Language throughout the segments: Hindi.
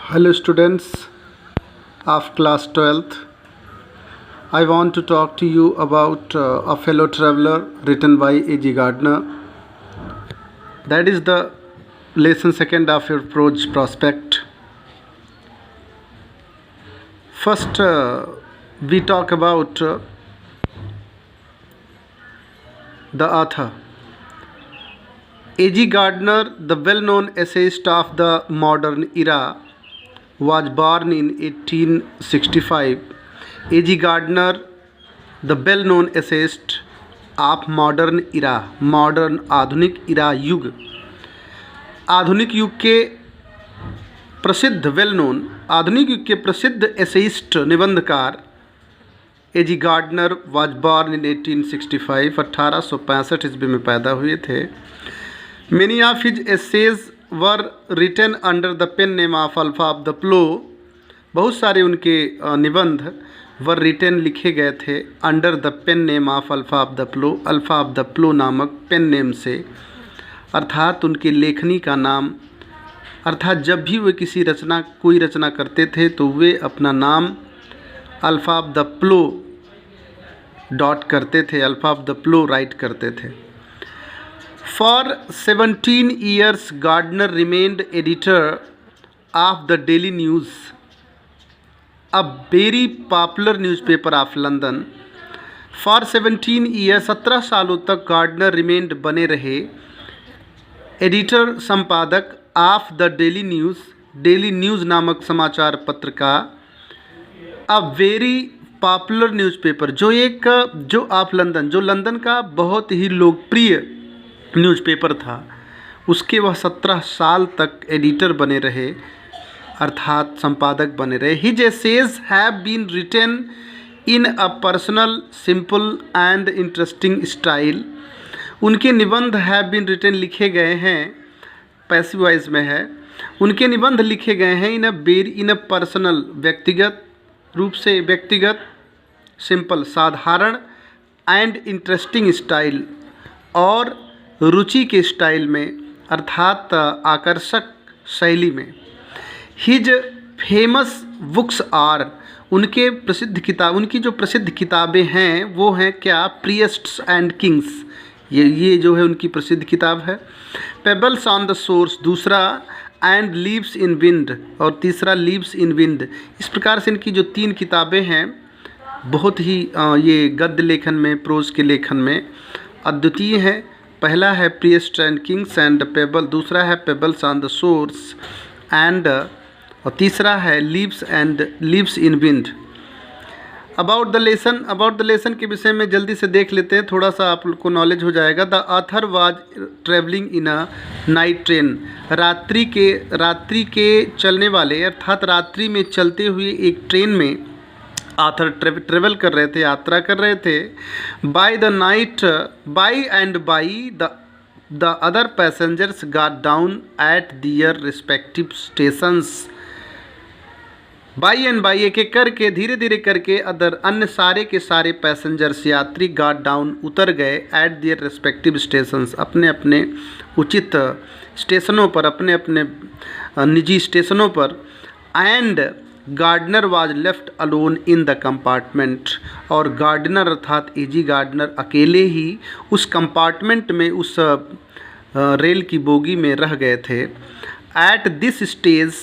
Hello students of class 12th. I want to talk to you about a fellow traveler written by A.G. Gardner. That is the lesson second of your prose prospect. First we talk about the author. A.G. Gardner, the well-known essayist of the modern era, was born in 1865. A.G. Gardner, the well-known essayist of modern era, modern आधुनिक इरा युग, आधुनिक युग के प्रसिद्ध वेल-नोन आधुनिक युग के प्रसिद्ध एसेइस्ट निबंधकार A.G. Gardiner was born in 1865, 1865 ईस्वी में पैदा हुए थे. Many of his essays were written under the pen name of Alpha of the Plough. बहुत सारे उनके निबंध वर रिटन लिखे गए थे under the pen name of Alpha of the Plough, Alpha of the Plough नामक पेन नेम से, अर्थात उनके लेखनी का नाम. अर्थात जब भी वे कोई रचना करते थे तो वे अपना नाम alpha of the plough dot करते थे, alpha of the plough write करते थे. For 17 years, Gardner remained editor of the Daily News, a very popular newspaper of London. For 17 years, 17 सालों तक Gardner remained बने रहे एडिटर संपादक of the daily news, daily news नामक समाचार पत्र का. अ वेरी पॉपुलर न्यूज़पेपर, जो ऑफ लंदन, जो लंदन का बहुत ही लोकप्रिय न्यूज़पेपर था, उसके वह 17 साल तक एडिटर बने रहे, अर्थात संपादक बने रहे. His essays have been written in a personal, simple and interesting style. उनके निबंध हैव बीन रिटन लिखे गए हैं, पैसिव वॉइस में है. उनके निबंध लिखे गए हैं इन अ पर्सनल, व्यक्तिगत रूप से, व्यक्तिगत, सिंपल साधारण, एंड इंटरेस्टिंग स्टाइल और रुचि के स्टाइल में, अर्थात आकर्षक शैली में. हिज फेमस बुक्स आर, उनकी जो प्रसिद्ध किताबें हैं वो हैं क्या, प्रीस्ट्स एंड किंग्स, ये जो है उनकी प्रसिद्ध किताब है. पेबल्स ऑन द सोर्स दूसरा, एंड लीव्स इन विंड और तीसरा लीव्स इन विंड. इस प्रकार से इनकी जो 3 किताबें हैं बहुत ही ये गद्य लेखन में, प्रोज के लेखन में अद्वितीय है. पहला है priest and kings and pebble, दूसरा है pebbles on the source and, और तीसरा है leaves in wind. About the lesson के विषय में जल्दी से देख लेते हैं, थोड़ा सा आप लोग को नॉलेज हो जाएगा. The author was travelling in a night train, रात्रि के चलने वाले, अर्थात रात्रि में चलते हुए एक ट्रेन में ऑथर ट्रेवल कर रहे थे, यात्रा कर रहे थे. By the other passengers got down at their respective stations. By एक एक करके, धीरे धीरे करके अन्य सारे के सारे पैसेंजर्स, यात्री, गॉट डाउन उतर गए, एट दियर रिस्पेक्टिव स्टेशंस, अपने अपने उचित स्टेशनों पर, अपने अपने निजी स्टेशनों पर. And Gardiner was left alone in the compartment, और गार्डनर अर्थात A.G. गार्डनर अकेले ही उस कंपार्टमेंट में, उस रेल की बोगी में रह गए थे. At this stage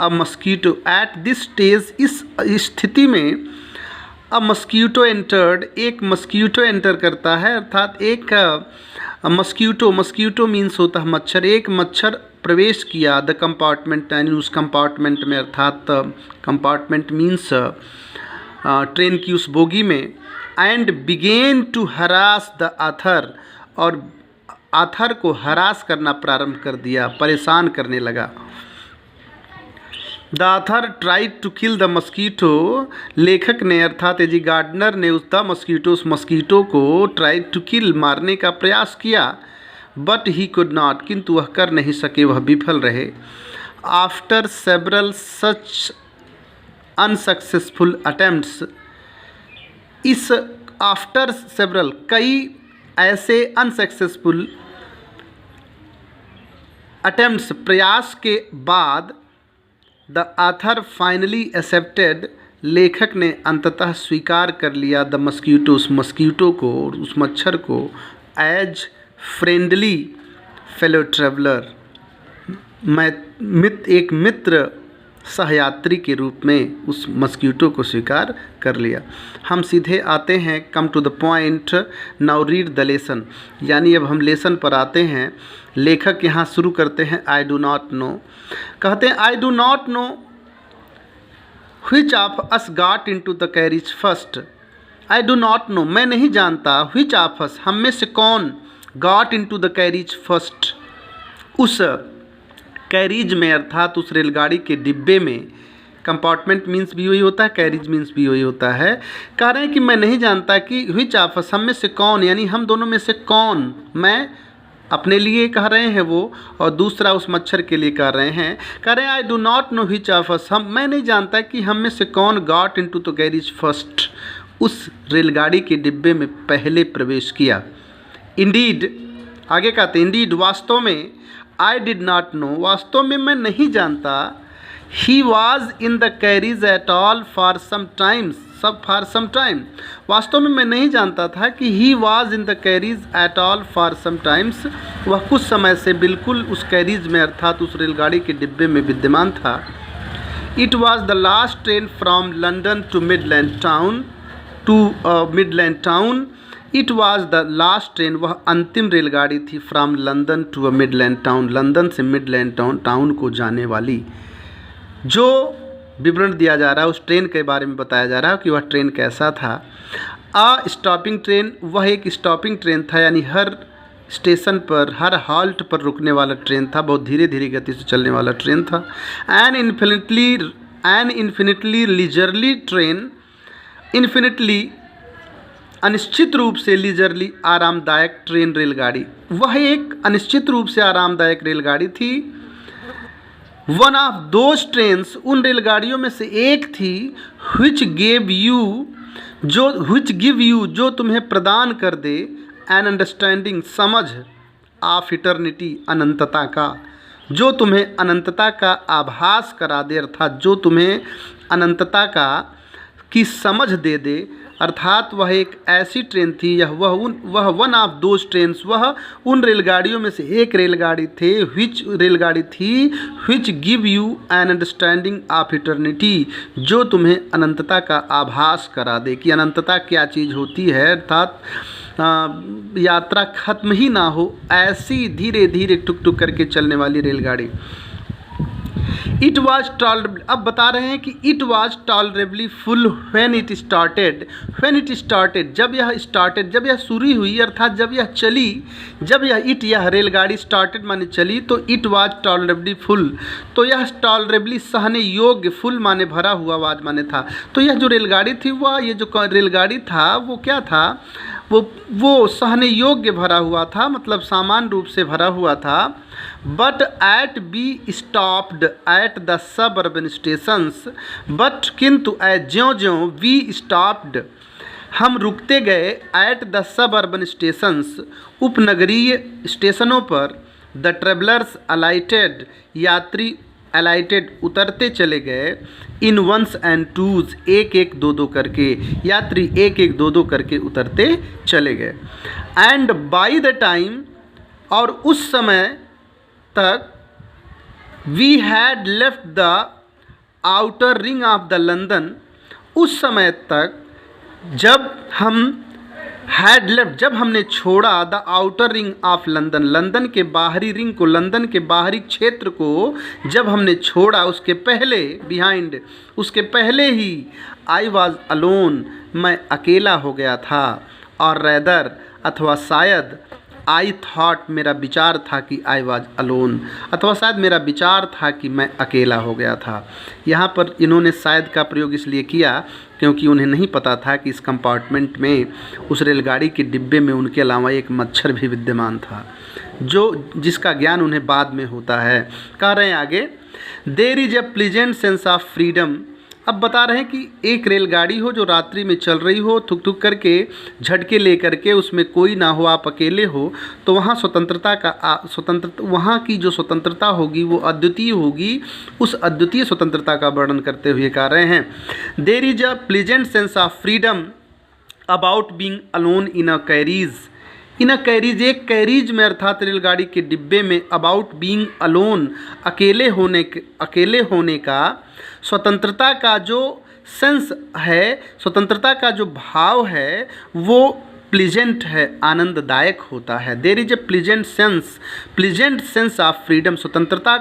a mosquito, at this stage, इस स्थिति में, अ मस्कीटो एंटर्ड, एक मस्कीटो एंटर करता है, अर्थात एक मस्कीटो मीन्स होता है मच्छर, एक मच्छर प्रवेश किया द कंपार्टमेंट, यानी उस कंपार्टमेंट में, अर्थात कंपार्टमेंट मीन्स ट्रेन की उस बोगी में. And began to harass the author, और ऑथर को हरास करना प्रारंभ कर दिया, परेशान करने लगा. The author tried to kill the mosquito, लेखक ने अर्थात A.G. गार्डनर ने उस मस्कीटो को ट्राइड टू किल, मारने का प्रयास किया. बट ही कुड नॉट, किंतु वह कर नहीं सके, वह विफल रहे. आफ्टर सेवरल सच अनसक्सेसफुल अटेम्प्ट्स, इस आफ्टर सेवरल, कई ऐसे अनसक्सेसफुल अटेम्प्ट्स, प्रयास के बाद, द आथर फाइनली एक्सेप्टेड, लेखक ने अंततः स्वीकार कर लिया द मस्कीटो, उस मस्कीटो को, उस मच्छर को, एज फ्रेंडली फेलो ट्रेवलर, एक मित्र सहयात्री के रूप में उस मस्कीटो को स्वीकार कर लिया। हम सीधे आते हैं, come to the point, now read the lesson, यानी अब हम लेसन पर आते हैं। लेखक यहाँ शुरू करते हैं आई डू नॉट नो, कहते हैं I do not know which of us got into the carriage first. I do not know, मैं नहीं जानता, व्हिच ऑफ अस, हम में से कौन, got into the carriage first, उस कैरिज में अर्थात उस रेलगाड़ी के डिब्बे में, कंपार्टमेंट मीन्स भी वही होता है, कैरिज मीन्स भी वही होता है। कह रहे हैं कि मैं नहीं जानता कि व्हिच ऑफ अस, हम में से कौन, यानी हम दोनों में से कौन, मैं अपने लिए कह रहे हैं वो, और दूसरा उस मच्छर के लिए कह रहे हैं। कह रहे हैं I do not know which of us, मैं नहीं जानता कि हम में से कौन got into the carriage first, उस रेलगाड़ी के डिब्बे में पहले प्रवेश किया। इंडीड, आगे कहते हैं इंडीड, वास्तव में, आई डिड नॉट नो, वास्तव में मैं नहीं जानता, he was in the carriage at all for some times, for some time, वास्तव में मैं नहीं जानता था कि he was in the carriage at all for some times, वह कुछ समय से बिल्कुल उस कैरिज में अर्थात उस रेलगाड़ी के डिब्बे में विद्यमान था। It was the last train from London to Midland town, it was the last train, वह अंतिम रेलगाड़ी थी, from London to a Midland town, London से मिडलैंड टाउन को जाने वाली। जो विवरण दिया जा रहा है उस ट्रेन के बारे में बताया जा रहा है कि वह ट्रेन कैसा था। अ स्टॉपिंग ट्रेन, वह एक स्टॉपिंग ट्रेन था, यानी हर स्टेशन पर, हर हॉल्ट पर रुकने वाला ट्रेन था, बहुत धीरे धीरे गति से चलने वाला ट्रेन था। N infinitely leisurely train, infinitely अनिश्चित रूप से, लीजरली आरामदायक ट्रेन, रेलगाड़ी, वह एक अनिश्चित रूप से आरामदायक रेलगाड़ी थी। वन ऑफ दोज ट्रेन्स, उन रेलगाड़ियों में से एक थी, which गिव यू, जो तुम्हें प्रदान कर दे, एन अंडरस्टैंडिंग, समझ, ऑफ इटर्निटी, अनंतता का, जो तुम्हें अनंतता का आभास करा दे, अर्थात जो तुम्हें अनंतता की समझ दे दे, अर्थात वह एक ऐसी ट्रेन थी, वह वन ऑफ दोज ट्रेन्स, वह उन रेलगाड़ियों में से एक रेलगाड़ी थी, which give you an understanding of eternity, जो तुम्हें अनंतता का आभास करा दे कि अनंतता क्या चीज़ होती है, अर्थात यात्रा खत्म ही ना हो, ऐसी धीरे धीरे टुक टुक करके चलने वाली रेलगाड़ी। इट वॉज टॉलरेबल, अब बता रहे हैं कि it was tolerably full when it started, जब यह शुरू हुई, अर्थात जब यह चली, यह रेलगाड़ी स्टार्टेड माने चली, तो इट वॉज टॉलरेबली फुल, तो यह टॉलरेबली सहने योग्य, फुल माने भरा हुआ, वाज माने था। तो यह जो रेलगाड़ी थी, ये जो रेलगाड़ी था वो क्या था, वो सहने योग्य भरा हुआ था, मतलब सामान्य रूप से भरा हुआ था। But at be stopped at the sub urban stations, but किंतु ज्यों ज्यों वी स्टॉप्ड, हम रुकते गए, at the sub urban stations, उपनगरीय स्टेशनों पर, द ट्रेवलर्स अलाइटेड, यात्री अलाइटेड उतरते चले गए, इन वंस एंड टूज, एक एक दो दो करके, यात्री एक एक दो दो करके उतरते चले गए। एंड बाई द टाइम, और उस समय तक, we had left the outer ring of the London, उस समय तक जब हमने छोड़ा the outer ring of London, London के बाहरी रिंग को, लंदन के बाहरी क्षेत्र को जब हमने छोड़ा, उसके पहले ही आई वॉज अलोन, मैं अकेला हो गया था, और रैदर, अथवा शायद, आई थॉट, मेरा विचार था कि आई वॉज अलोन, अथवा शायद मेरा विचार था कि मैं अकेला हो गया था। यहाँ पर इन्होंने शायद का प्रयोग इसलिए किया क्योंकि उन्हें नहीं पता था कि इस कंपार्टमेंट में, उस रेलगाड़ी के डिब्बे में उनके अलावा एक मच्छर भी विद्यमान था, जिसका ज्ञान उन्हें बाद में होता है। कह रहे हैं आगे, there is a pleasant sense of freedom, अब बता रहे हैं कि एक रेलगाड़ी हो जो रात्रि में चल रही हो, थुक थुक करके झटके ले करके, उसमें कोई ना हो, आप अकेले हो, तो वहाँ वहाँ की जो स्वतंत्रता होगी वो अद्वितीय होगी। उस अद्वितीय स्वतंत्रता का वर्णन करते हुए कह रहे हैं, there is a pleasant sense of freedom about being alone in a carriage. In a carriage, एक कैरीज में अर्थात रेलगाड़ी के डिब्बे में, अबाउट बीइंग अलोन, अकेले होने का, स्वतंत्रता का जो सेंस है, स्वतंत्रता का जो भाव है वो प्लीजेंट है, आनंददायक होता है। There is a pleasant sense of freedom, स्वतंत्रता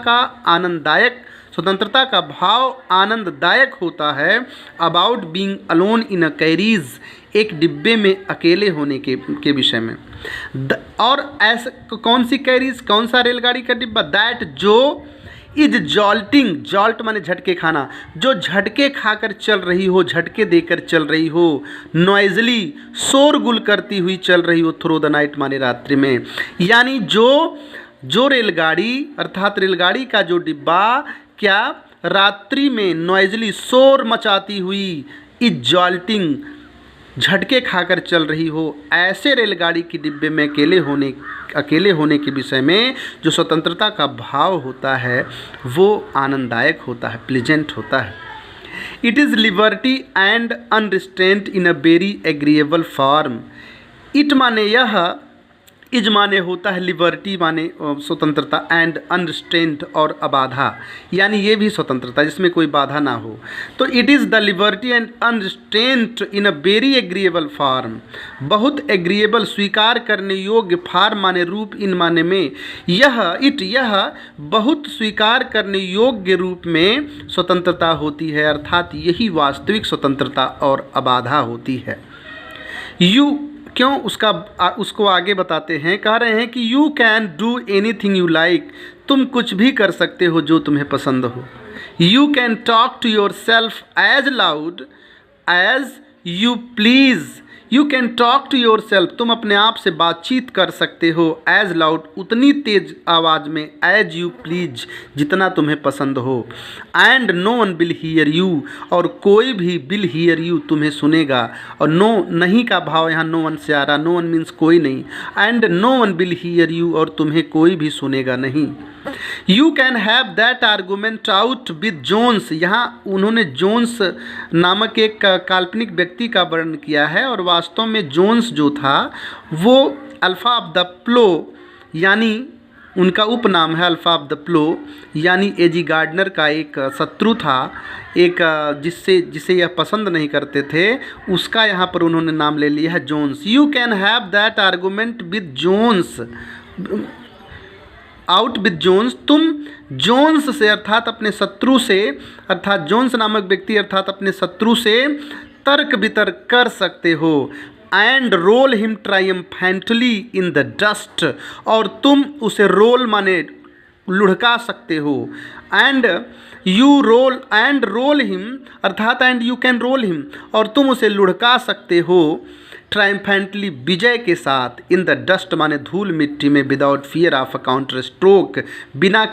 का भाव आनंददायक होता है। About being alone in a carriage, एक डिब्बे में अकेले होने के विषय में। और ऐसा कौन सी कैरीज, कौन सा रेलगाड़ी का डिब्बा, दैट जो इज जॉल्टिंग, जॉल्ट माने झटके खाना, जो झटके खाकर चल रही हो, झटके देकर चल रही हो, नॉइजली, शोरगुल करती हुई चल रही हो, थ्रू द नाइट माने रात्रि में। यानी जो रेलगाड़ी अर्थात रेलगाड़ी का जो डिब्बा क्या रात्रि में नॉइजली, शोर मचाती हुई, इज जॉल्टिंग, झटके खाकर चल रही हो, ऐसे रेलगाड़ी की डिब्बे में अकेले होने के विषय में जो स्वतंत्रता का भाव होता है वो आनंददायक होता है, प्लीजेंट होता है। It is liberty and unrestraint in a very agreeable form. It माने यह, इज माने होता है लिबर्टी माने स्वतंत्रता, एंड अनरिस्ट्रेंट और अबाधा, यानी ये भी स्वतंत्रता जिसमें कोई बाधा ना हो। तो it is the liberty and unrestraint in a very agreeable form, बहुत एग्रीएबल, स्वीकार करने योग्य, फॉर्म माने रूप, इन माने में, यह बहुत स्वीकार करने योग्य रूप में स्वतंत्रता होती है, अर्थात यही वास्तविक स्वतंत्रता और अबाधा होती है। क्यों उसको आगे बताते हैं, कह रहे हैं कि you can do anything you like, तुम कुछ भी कर सकते हो जो तुम्हें पसंद हो। You can talk to yourself as loud as you please, you can talk to yourself, तुम अपने आप से बातचीत कर सकते हो, एज लाउड, उतनी तेज आवाज़ में, एज यू प्लीज, जितना तुम्हें पसंद हो। And no one will hear you, और कोई भी विल हीयर यू, तुम्हें सुनेगा। और नो नहीं का भाव यहाँ नो वन से आ रहा, नो वन मीन्स कोई नहीं, and no one will hear you, और तुम्हें कोई भी सुनेगा नहीं। You can have that argument out with Jones, यहाँ उन्होंने जोन्स नामक एक काल्पनिक व्यक्ति का वर्णन किया है, और वास्तव में जोन्स जो था वो अल्फा ऑफ द प्लो, यानी उनका उपनाम है अल्फा ऑफ द प्लो, यानी एजी गार्डनर का एक शत्रु था, एक जिसे यह पसंद नहीं करते थे, उसका यहाँ पर उन्होंने नाम ले लिया है Jones. You can have that argument with Jones, out with Jones, तुम जोन्स से अर्थात अपने शत्रु से, अर्थात जोन्स नामक व्यक्ति अर्थात अपने शत्रु से तर्क वितर्क कर सकते हो। And roll him triumphantly in the dust, और तुम उसे रोल माने लुढ़का सकते हो। एंड रोल हिम अर्थात and you can roll him, और तुम उसे लुढ़का सकते हो ट्रायम्फेंटली, विजय के साथ, इन द डस्ट माने धूल मिट्टी में, without fear of a counter stroke, बिना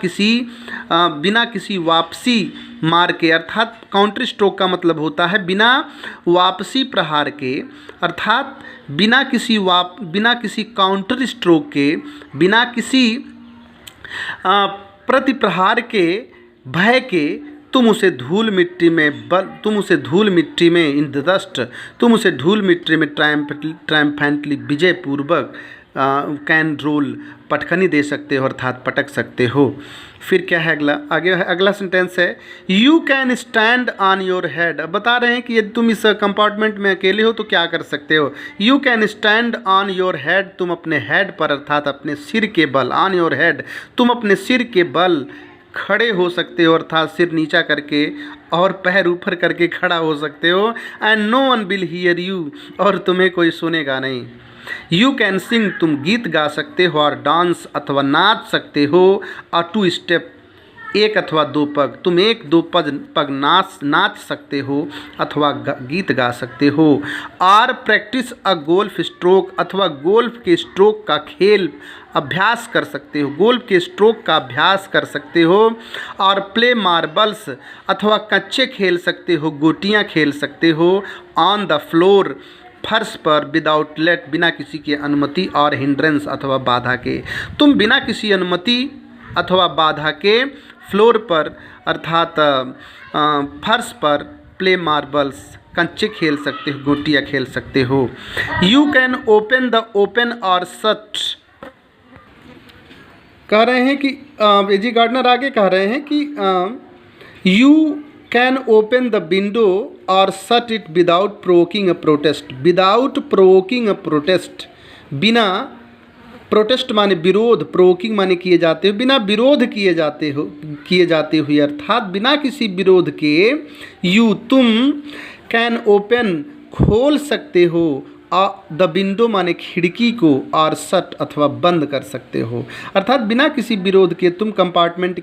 किसी वापसी मार के, अर्थात काउंटर स्ट्रोक का मतलब होता है बिना वापसी प्रहार के, अर्थात बिना किसी काउंटर स्ट्रोक के, बिना किसी प्रतिप्रहार के, भय के, तुम उसे धूल मिट्टी में इन द डस्ट, तुम उसे धूल मिट्टी में ट्रायम्फेंटली, विजय पूर्वक, कैन रोल, पटखनी दे सकते हो अर्थात पटक सकते हो। फिर क्या है अगला सेंटेंस है, you can stand on your head. अब बता रहे हैं कि यदि तुम इस कंपार्टमेंट में अकेले हो तो क्या कर सकते हो। You can stand on your head, तुम अपने हेड पर अर्थात अपने सिर के बल, ऑन योर हेड, तुम अपने सिर के बल खड़े हो सकते हो, अर्थात सिर नीचा करके और पैर ऊपर करके खड़ा हो सकते हो। And no one will hear you, और तुम्हें कोई सुनेगा नहीं। यू कैन सिंग, तुम गीत गा सकते हो, और डांस अथवा नाच सकते हो, और टू स्टेप एक अथवा दो पग, तुम एक दो पग नाच सकते हो अथवा गीत गा सकते हो। और प्रैक्टिस अ गोल्फ स्ट्रोक, अथवा गोल्फ के स्ट्रोक का खेल अभ्यास कर सकते हो, गोल्फ के स्ट्रोक का अभ्यास कर सकते हो। और प्ले मार्बल्स, अथवा कच्चे खेल सकते हो, गोटियां खेल सकते हो। ऑन द फ्लोर, फर्श पर, विदाउट लेट, बिना किसी की अनुमति, और हिंड्रेंस अथवा बाधा के। तुम बिना किसी अनुमति अथवा बाधा के फ्लोर पर अर्थात फर्श पर प्ले मार्बल्स, कंचे खेल सकते हो, गोटियाँ खेल सकते हो। You can open the open और शट, कह रहे हैं कि एजी गार्डनर आगे कह रहे हैं कि you can open the window और shut it without provoking a protest, without provoking a protest, बिना, प्रोटेस्ट माने विरोध, प्रोवोकिंग माने किए जाते हो, बिना विरोध किए जाते हुए, अर्थात बिना किसी विरोध के, यू तुम, कैन ओपन खोल सकते हो, द विंडो माने खिड़की को, और शट अथवा बंद कर सकते हो, अर्थात बिना किसी विरोध के तुम कंपार्टमेंट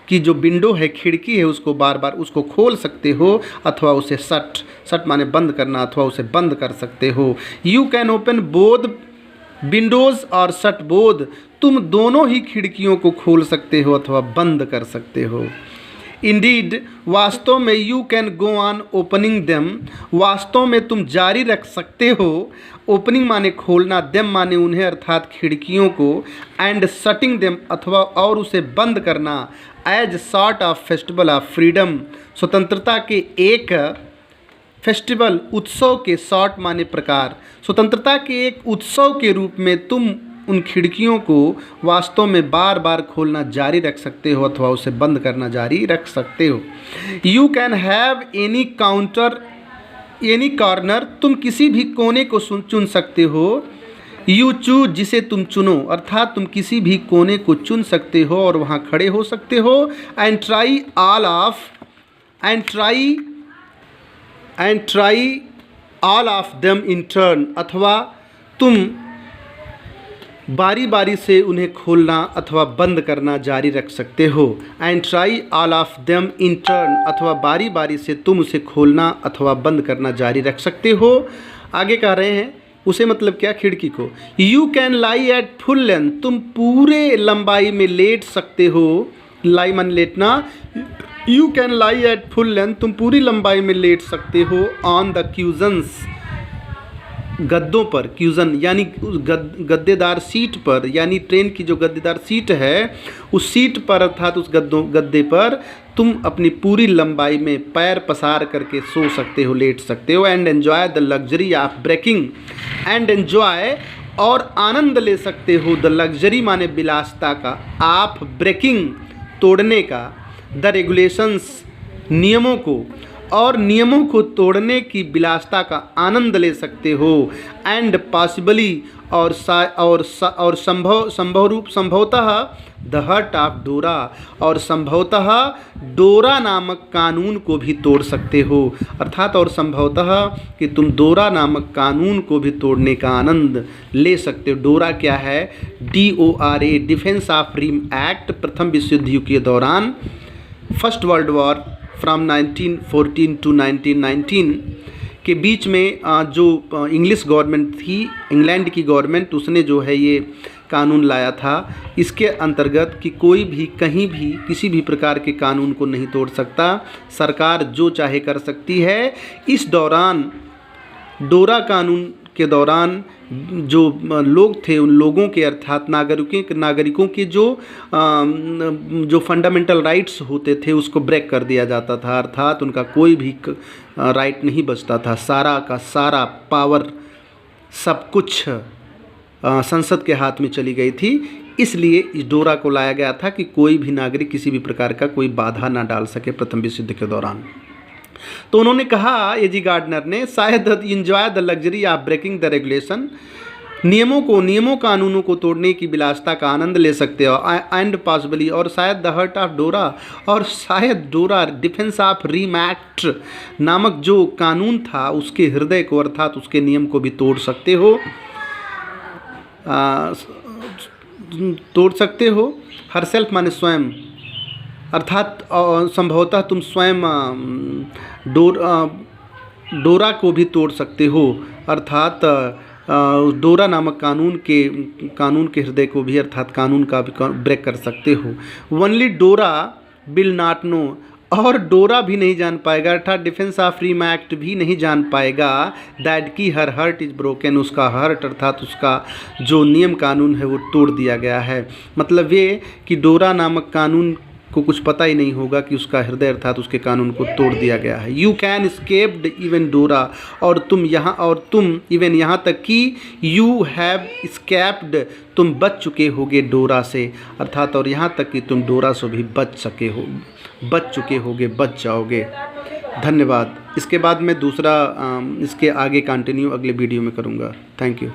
की जो विंडो है, खिड़की है, उसको बार बार उसको खोल सकते हो अथवा उसे शट माने बंद करना, अथवा उसे बंद कर सकते हो। You can open both Windows और शट बोथ, तुम दोनों ही खिड़कियों को खोल सकते हो अथवा बंद कर सकते हो। इंडीड, वास्तव में, you can go on opening them, वास्तव में तुम जारी रख सकते हो, ओपनिंग माने खोलना, देम माने उन्हें अर्थात खिड़कियों को, एंड शटिंग देम अथवा और उसे बंद करना, as sort of festival of freedom, स्वतंत्रता के एक फेस्टिवल, उत्सव के, शॉर्ट माने प्रकार, स्वतंत्रता के एक उत्सव के रूप में तुम उन खिड़कियों को वास्तव में बार बार खोलना जारी रख सकते हो अथवा उसे बंद करना जारी रख सकते हो। You can have any counter any corner, तुम किसी भी कोने को चुन सकते हो। यू चूज, जिसे तुम चुनो, अर्थात तुम किसी भी कोने को चुन सकते हो और वहाँ खड़े हो सकते हो। And try all of them in turn, अथवा तुम बारी बारी से उन्हें खोलना अथवा बंद करना जारी रख सकते हो। And try all of them in turn, अथवा बारी बारी से तुम उसे खोलना अथवा बंद करना जारी रख सकते हो। आगे कह रहे हैं उसे मतलब क्या, खिड़की को। You can lie at full length, तुम पूरे लंबाई में लेट सकते हो, लाई मन लेटना। You can lie at full length, तुम पूरी लंबाई में लेट सकते हो। ऑन द क्यूजन्स, गद्दों पर, क्यूजन यानी गद्देदार सीट पर, यानी ट्रेन की जो गद्देदार सीट है उस सीट पर अर्थात उस गद्दे पर तुम अपनी पूरी लंबाई में पैर पसार करके सो सकते हो, लेट सकते हो। And enjoy the luxury of breaking, and enjoy और आनंद ले सकते हो, द लग्जरी माने विलासिता का, ऑफ ब्रेकिंग तोड़ने का, द रेगुलेशंस नियमों को, और नियमों को तोड़ने की विलासिता का आनंद ले सकते हो। एंड पॉसिबली और संभवतः द हर्ट ऑफ डोरा, और संभवतः डोरा नामक कानून को भी तोड़ सकते हो, अर्थात और संभवतः कि तुम डोरा नामक कानून को भी तोड़ने का आनंद ले सकते हो। डोरा क्या है, DORA, Defence of Realm Act, प्रथम विश्व युद्ध के दौरान, first world war from 1914 to 1919 के बीच में जो इंग्लिश गवर्नमेंट थी, इंग्लैंड की गवर्नमेंट, उसने जो है ये कानून लाया था। इसके अंतर्गत कि कोई भी कहीं भी किसी भी प्रकार के कानून को नहीं तोड़ सकता, सरकार जो चाहे कर सकती है। इस दौरान डोरा कानून के दौरान जो लोग थे उन लोगों के अर्थात नागरिकों के जो फंडामेंटल राइट्स होते थे उसको ब्रेक कर दिया जाता था, अर्थात उनका कोई भी राइट नहीं बचता था। सारा का सारा पावर, सब कुछ संसद के हाथ में चली गई थी। इसलिए इस डोरा को लाया गया था कि कोई भी नागरिक किसी भी प्रकार का कोई बाधा ना डाल सके प्रथम विश्व युद्ध के दौरान। तो उन्होंने कहा, एजी गार्डनर ने, शायद enjoy the luxury of breaking the regulation, नियमों कानूनों को तोड़ने की विलासिता का आनंद ले सकते हो। एंड पॉसिबली, और शायद द हर्ट ऑफ डोरा, और शायद डोरा, डिफेंस ऑफ रिम एक्ट नामक जो कानून था उसके हृदय को अर्थात उसके नियम को भी तोड़ सकते हो। हरसेल्फ माने स्वयं, अर्थात संभवतः तुम स्वयं डोरा को भी तोड़ सकते हो, अर्थात डोरा नामक कानून के हृदय को भी, अर्थात कानून का भी ब्रेक कर सकते हो। ओनली डोरा विल नॉट नो, और डोरा भी नहीं जान पाएगा, अर्थात डिफेंस ऑफ फ्रीडम एक्ट भी नहीं जान पाएगा दैट की हर हर्ट इज़ ब्रोकन, उसका हर्ट अर्थात उसका जो नियम कानून है वो तोड़ दिया गया है। मतलब ये कि डोरा नामक कानून को कुछ पता ही नहीं होगा कि उसका हृदय अर्थात उसके कानून को तोड़ दिया गया है। यू कैन स्केप्ड इवन डोरा, और तुम इवन यहाँ तक कि यू हैव स्केप्ड, तुम बच चुके होगे डोरा से, अर्थात और यहाँ तक कि तुम डोरा से भी बच चुके होगे, बच जाओगे। धन्यवाद। इसके बाद मैं दूसरा इसके आगे कंटिन्यू अगले वीडियो में करूँगा। Thank you.